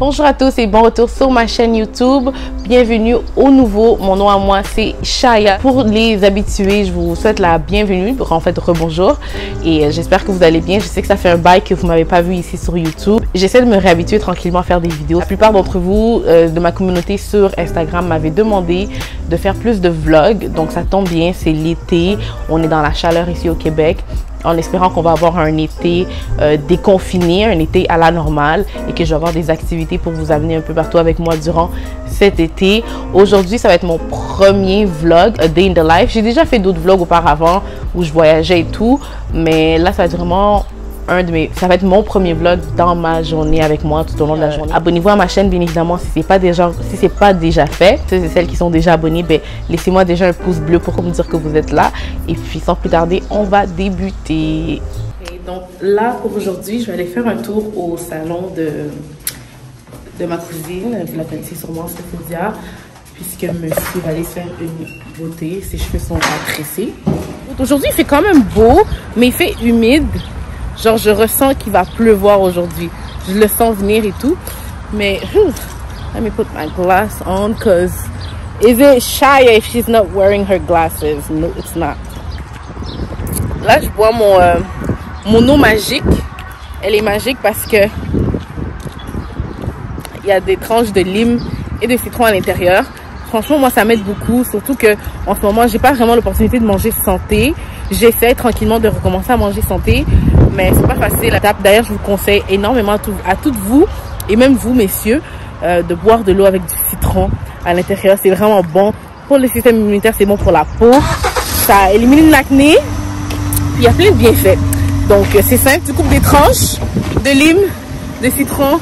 Bonjour à tous et bon retour sur ma chaîne YouTube. Bienvenue au nouveau. Mon nom à moi c'est Shaya. Pour les habitués, je vous souhaite la bienvenue. En fait, rebonjour. Et j'espère que vous allez bien. Je sais que ça fait un bail que vous m'avez pas vu ici sur YouTube. J'essaie de me réhabituer tranquillement à faire des vidéos. La plupart d'entre vous de ma communauté sur Instagram m'avaient demandé de faire plus de vlogs. Donc ça tombe bien, c'est l'été. On est dans la chaleur ici au Québec, en espérant qu'on va avoir un été déconfiné, un été à la normale et que je vais avoir des activités pour vous amener un peu partout avec moi durant cet été. Aujourd'hui, ça va être mon premier vlog, A Day in the Life. J'ai déjà fait d'autres vlogs auparavant où je voyageais et tout, mais là, ça va être vraiment ça va être mon premier vlog dans ma journée avec moi tout au long de la journée. Abonnez-vous à ma chaîne bien évidemment si c'est pas déjà fait. C'est celles qui sont déjà abonnées, ben laissez-moi déjà un pouce bleu pour me dire que vous êtes là. Et puis sans plus tarder, on va débuter. Et donc là pour aujourd'hui, je vais aller faire un tour au salon de ma cousine. Vous la connaissez sûrement, Sephodia, puisque monsieur va aller se faire une beauté. Ses cheveux sont à tresser. Aujourd'hui il fait quand même beau, mais il fait humide. Genre, je ressens qu'il va pleuvoir aujourd'hui. Je le sens venir et tout. Mais, let me put my glass on, because is it Shaya if she's not wearing her glasses? No, it's not. Là, je bois mon eau magique. Elle est magique parce que il y a des tranches de lime et de citron à l'intérieur. Franchement, moi, ça m'aide beaucoup. Surtout que en ce moment, j'ai pas vraiment l'opportunité de manger santé. J'essaie tranquillement de recommencer à manger santé, mais c'est pas facile. D'ailleurs, je vous conseille énormément à toutes vous, et même vous, messieurs, de boire de l'eau avec du citron à l'intérieur. C'est vraiment bon pour le système immunitaire, c'est bon pour la peau. Ça élimine l'acné. Il y a plein de bienfaits. Donc, c'est simple. Tu coupes des tranches de lime, de citron,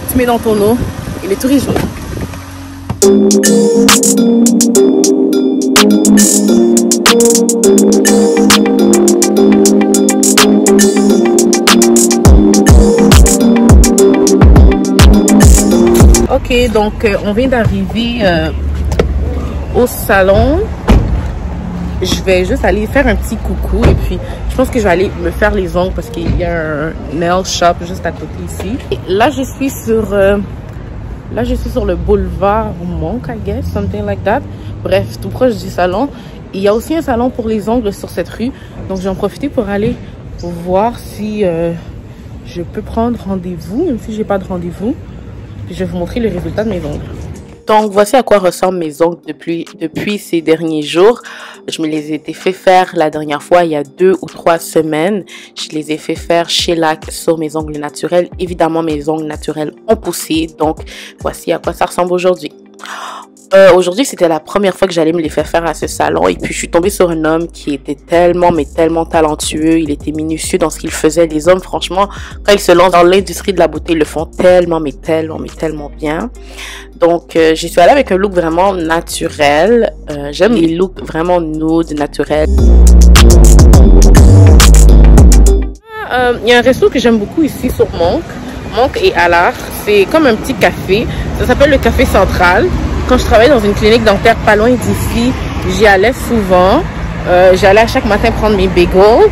tu mets dans ton eau, et le tour est joué. Ok, donc on vient d'arriver au salon. Je vais juste aller faire un petit coucou et puis je pense que je vais aller me faire les ongles parce qu'il y a un nail shop juste à côté ici. Et là, je suis sur le boulevard Monk, I guess, something like that. Bref, tout proche du salon. Il y a aussi un salon pour les ongles sur cette rue. Donc, je vais en profiter pour aller voir si je peux prendre rendez-vous, même si j'ai pas de rendez-vous. Puis, je vais vous montrer le résultat de mes ongles. Donc, voici à quoi ressemblent mes ongles depuis ces derniers jours. Je me les ai fait faire la dernière fois, il y a 2 ou 3 semaines. Je les ai fait faire chez Lac sur mes ongles naturels. Évidemment, mes ongles naturels ont poussé. Donc, voici à quoi ça ressemble aujourd'hui. Aujourd'hui, c'était la première fois que j'allais me les faire à ce salon. Et puis, je suis tombée sur un homme qui était tellement, mais tellement talentueux. Il était minutieux dans ce qu'il faisait. Les hommes, franchement, quand ils se lancent dans l'industrie de la beauté, ils le font tellement, mais tellement bien. Donc, j'y suis allée avec un look vraiment naturel. J'aime les looks vraiment nude, naturels. Il y a un resto que j'aime beaucoup ici sur Monk et Allard. C'est comme un petit café. Ça s'appelle le Café Central. Quand je travaillais dans une clinique dentaire pas loin d'ici, j'y allais souvent. J'allais à chaque matin prendre mes bagels.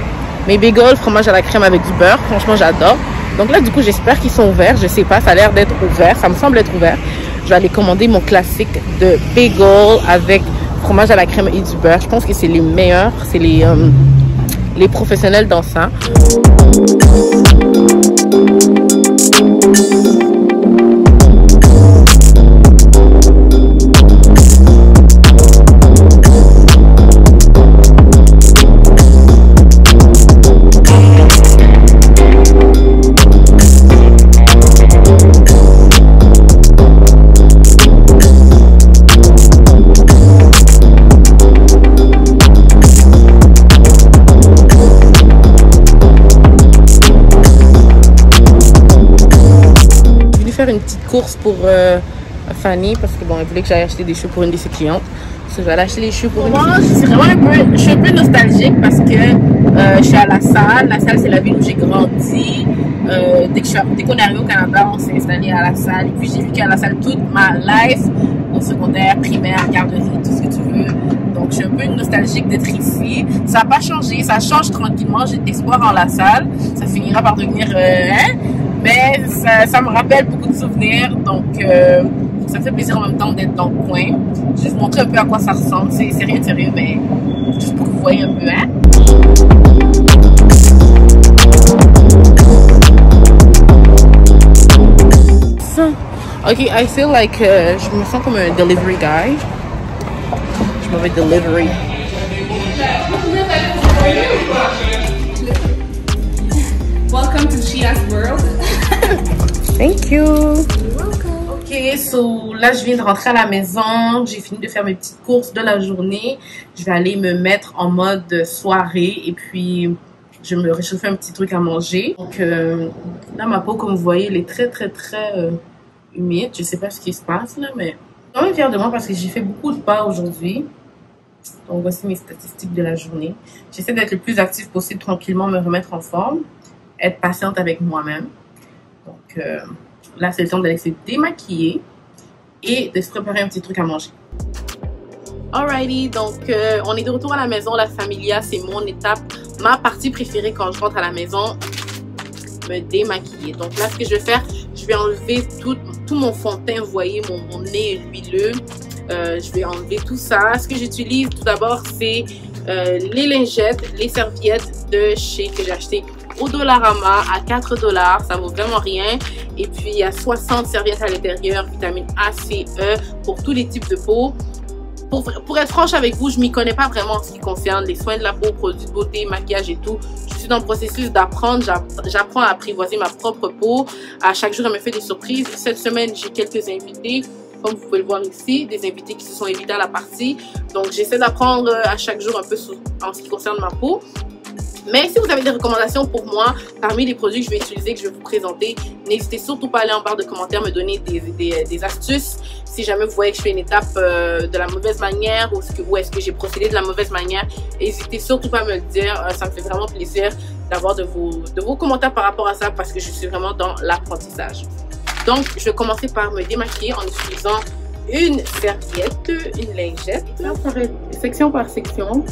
Mes bagels, fromage à la crème avec du beurre. Franchement, j'adore. Donc là, du coup, j'espère qu'ils sont ouverts. Je sais pas, ça a l'air d'être ouvert. Ça me semble être ouvert. Je vais aller commander mon classique de bagel avec fromage à la crème et du beurre. Je pense que c'est les meilleurs. C'est les professionnels dans ça. Une petite course pour Fanny parce que bon, elle voulait que j'aille acheter des cheveux pour une de ses clientes. Donc, je vais aller acheter les cheveux pour une de ses clientes. Je suis un peu nostalgique parce que je suis à la salle. La salle, c'est la ville où j'ai grandi. Dès qu'on est arrivé au Canada, on s'est installé à la salle. Et puis j'ai vécu à la salle toute ma life, au secondaire, primaire, garderie, tout ce que tu veux. Donc je suis un peu nostalgique d'être ici. Ça n'a pas changé, ça change tranquillement. J'ai de l'espoir en la salle. Ça finira par devenir... mais ça me rappelle beaucoup de souvenirs. Donc ça me fait plaisir en même temps d'être dans le coin. Je vais vous montrer un peu à quoi ça ressemble. C'est rien de sérieux, mais juste pour que vous voyez un peu. Hein? Ok, I feel like je me sens comme un delivery guy. Je m'en vais delivery. Welcome to Shia's world. Thank you. You're welcome. Ok, so là je viens de rentrer à la maison. J'ai fini de faire mes petites courses de la journée. Je vais aller me mettre en mode soirée et puis je vais me réchauffer un petit truc à manger. Donc là ma peau, comme vous voyez, elle est très humide. Je sais pas ce qui se passe là, mais je suis quand même fière de moi parce que j'ai fait beaucoup de pas aujourd'hui. Donc voici mes statistiques de la journée. J'essaie d'être le plus actif possible, tranquillement me remettre en forme, être patiente avec moi-même. Donc là c'est le temps d'aller se démaquiller et de se préparer un petit truc à manger. Alrighty, donc on est de retour à la maison. La familia, c'est mon étape, ma partie préférée quand je rentre à la maison, me démaquiller. Donc là ce que je vais faire, je vais enlever tout mon fond de teint. Vous voyez mon nez est huileux. Je vais enlever tout ça. Ce que j'utilise tout d'abord, c'est les lingettes, les serviettes de chez que j'ai acheté au Dollarama à 4 $. Ça vaut vraiment rien. Et puis il y a 60 serviettes à l'intérieur, vitamine A, C, E pour tous les types de peau. Pour être franche avec vous, je m'y connais pas vraiment en ce qui concerne les soins de la peau, produits de beauté, maquillage et tout. Je suis dans le processus d'apprendre. J'apprends à apprivoiser ma propre peau. À chaque jour, elle me fait des surprises. Cette semaine, j'ai quelques invités. Comme vous pouvez le voir ici, des invités qui se sont invités à la partie. Donc, j'essaie d'apprendre à chaque jour un peu en ce qui concerne ma peau. Mais si vous avez des recommandations pour moi, parmi les produits que je vais utiliser, que je vais vous présenter, n'hésitez surtout pas à aller en barre de commentaires, me donner des astuces. Si jamais vous voyez que je fais une étape de la mauvaise manière ou est-ce que j'ai procédé de la mauvaise manière, n'hésitez surtout pas à me le dire. Ça me fait vraiment plaisir d'avoir de vos commentaires par rapport à ça parce que je suis vraiment dans l'apprentissage. Donc, je vais commencer par me démaquiller en utilisant une serviette, une lingette, section par section.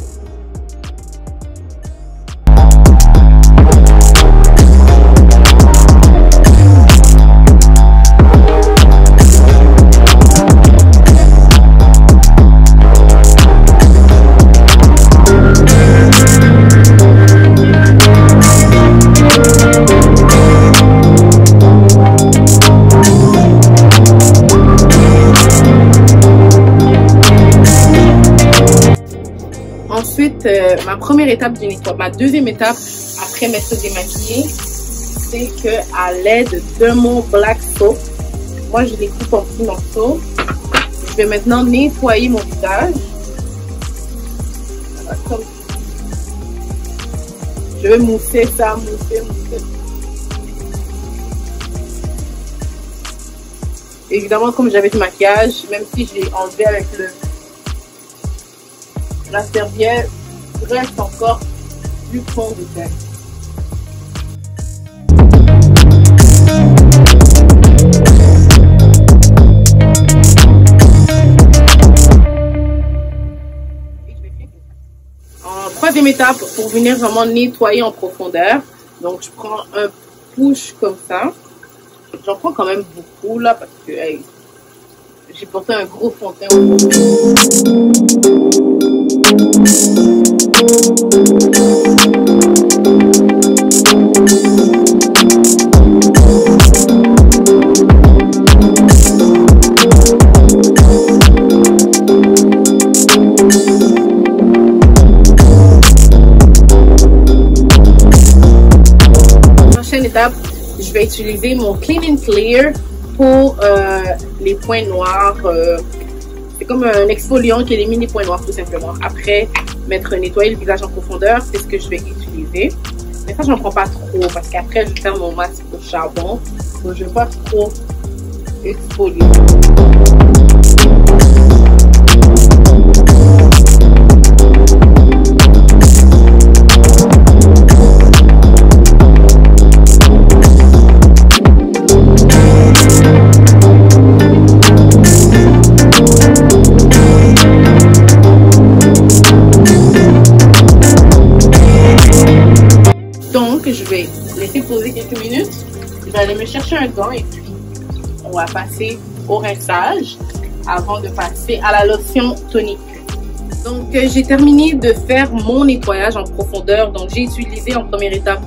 Ensuite, ma première étape du nettoyage, ma deuxième étape après m'être démaquillée, c'est que à l'aide de mon black soap, moi je les coupe en petits morceaux. Je vais maintenant nettoyer mon visage. Comme je vais mousser ça, mousser. Évidemment, comme j'avais du maquillage, même si je l'ai enlevé avec la serviette, reste encore du fond de teint. En troisième étape, pour venir vraiment nettoyer en profondeur, donc je prends un push comme ça. J'en prends quand même beaucoup là parce que hey, j'ai porté un gros fond de teint. Prochaine étape, je vais utiliser mon Clean and Clear pour les points noirs. C'est comme un exfoliant qui élimine les points noirs tout simplement. Après m'être nettoyé le visage en profondeur, c'est ce que je vais utiliser. Mais ça, j'en prends pas trop parce qu'après, je vais faire mon masque au charbon. Donc, je ne vais pas trop exfoliant. Donc, je vais laisser poser quelques minutes. Je vais aller me chercher un gant et puis on va passer au rinçage avant de passer à la lotion tonique. Donc, j'ai terminé de faire mon nettoyage en profondeur. Donc, j'ai utilisé en première étape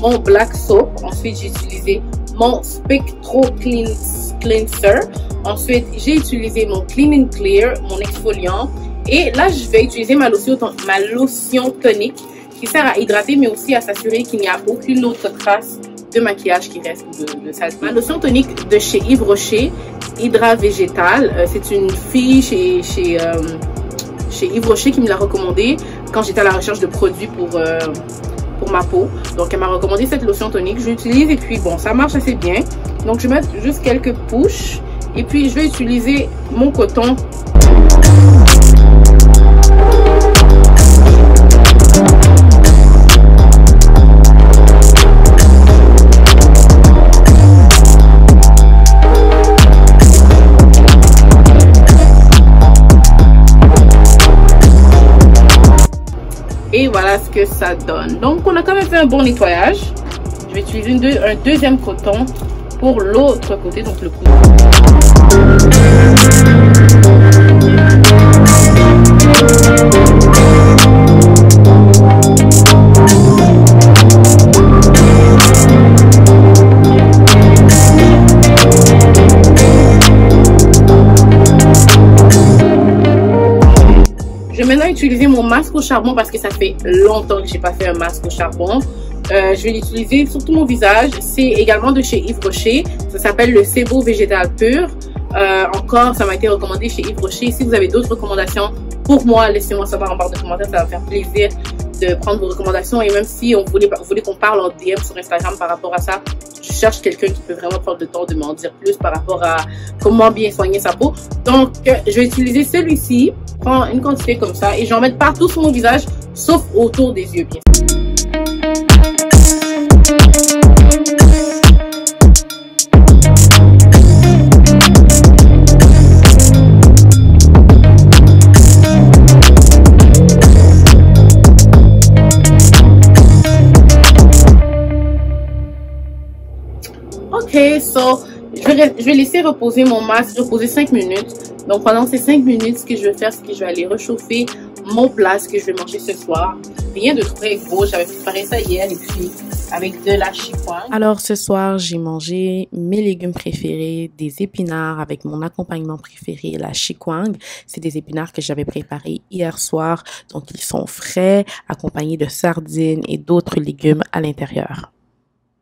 mon Black Soap. Ensuite, j'ai utilisé mon Spectro Cleanser. Ensuite, j'ai utilisé mon Clean and Clear, mon exfoliant. Et là, je vais utiliser ma lotion tonique qui sert à hydrater, mais aussi à s'assurer qu'il n'y a aucune autre trace de maquillage qui reste de saleté. Ma lotion tonique de chez Yves Rocher, Hydra Végétal. C'est une fille chez Yves Rocher qui me l'a recommandé quand j'étais à la recherche de produits pour ma peau. Donc, elle m'a recommandé cette lotion tonique. Je l'utilise et puis, bon, ça marche assez bien. Donc, je vais mettre juste quelques pushs. Et puis, je vais utiliser mon coton. Et voilà ce que ça donne. Donc, on a quand même fait un bon nettoyage. Je vais utiliser un deuxième coton pour l'autre côté, donc le coton. Je vais maintenant utiliser mon masque au charbon parce que ça fait longtemps que j'ai pas fait un masque au charbon. Je vais l'utiliser sur tout mon visage. C'est également de chez Yves Rocher. Ça s'appelle le Sebo Végétal Pur. Encore, ça m'a été recommandé chez Yves Rocher. Si vous avez d'autres recommandations pour moi, laissez-moi savoir en barre de commentaires. Ça va me faire plaisir de prendre vos recommandations. Et même si vous voulez qu'on parle en DM sur Instagram par rapport à ça, je cherche quelqu'un qui peut vraiment prendre le temps de m'en dire plus par rapport à comment bien soigner sa peau. Donc, je vais utiliser celui-ci. Prends une quantité comme ça et j'en mets partout sur mon visage, sauf autour des yeux, bien sûr. Ok, so je vais laisser reposer mon masque, reposer 5 minutes. Donc pendant ces 5 minutes, ce que je vais faire, c'est que je vais aller réchauffer mon plat, ce que je vais manger ce soir. Rien de très gros, j'avais préparé ça hier et puis avec de la chikwang. Alors ce soir, j'ai mangé mes légumes préférés, des épinards avec mon accompagnement préféré, la chikwang. C'est des épinards que j'avais préparés hier soir, donc ils sont frais, accompagnés de sardines et d'autres légumes à l'intérieur.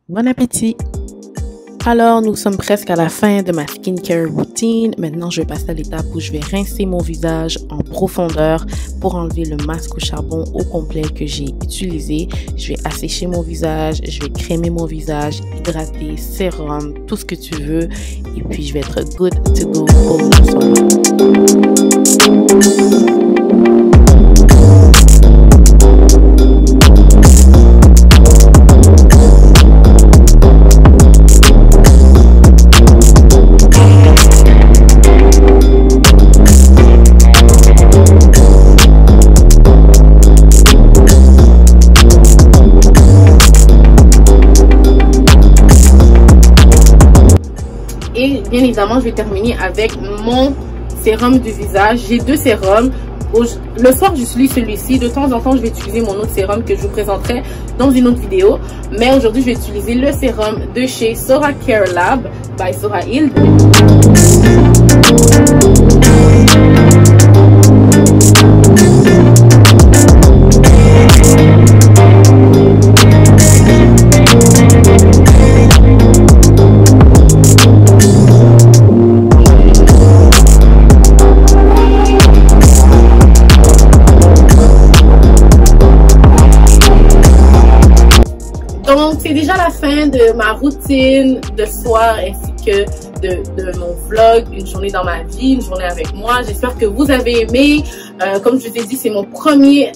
Bon appétit! Alors, nous sommes presque à la fin de ma skincare routine. Maintenant, je vais passer à l'étape où je vais rincer mon visage en profondeur pour enlever le masque au charbon au complet que j'ai utilisé. Je vais assécher mon visage, je vais crémer mon visage, hydrater, sérum, tout ce que tu veux. Et puis, je vais être good to go pour le soir. Et bien évidemment, je vais terminer avec mon sérum du visage. J'ai deux sérums. Le soir, j'utilise celui-ci. De temps en temps, je vais utiliser mon autre sérum que je vous présenterai dans une autre vidéo. Mais aujourd'hui, je vais utiliser le sérum de chez Sora Care Lab by Sora Hild. Donc, c'est déjà la fin de ma routine de soir ainsi que de mon vlog, une journée dans ma vie, une journée avec moi. J'espère que vous avez aimé. Comme je vous ai dit, c'est mon premier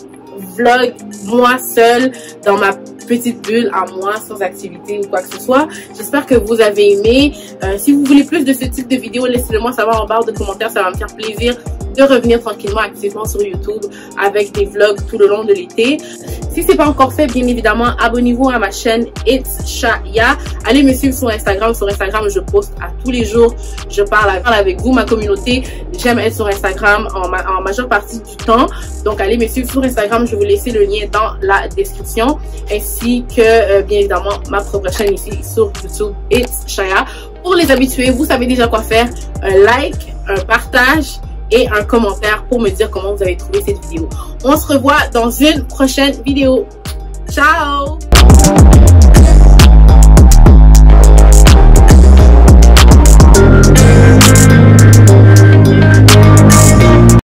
vlog, moi seule, dans ma petite bulle à moi, sans activité ou quoi que ce soit. J'espère que vous avez aimé. Si vous voulez plus de ce type de vidéo, laissez-le moi savoir en barre de commentaires. Ça va me faire plaisir de revenir tranquillement, activement sur YouTube avec des vlogs tout le long de l'été. Si c'est pas encore fait, bien évidemment, abonnez-vous à ma chaîne It's Shaya. Allez me suivre sur Instagram. Sur Instagram, je poste à tous les jours. Je parle avec vous, ma communauté. J'aime être sur Instagram en majeure partie du temps. Donc, allez me suivre sur Instagram. Je vais vous laisser le lien dans la description. Ainsi que, bien évidemment, ma propre chaîne ici sur YouTube, It's Shaya. Pour les habitués, vous savez déjà quoi faire. Un like, un partage et un commentaire pour me dire comment vous avez trouvé cette vidéo. On se revoit dans une prochaine vidéo. Ciao!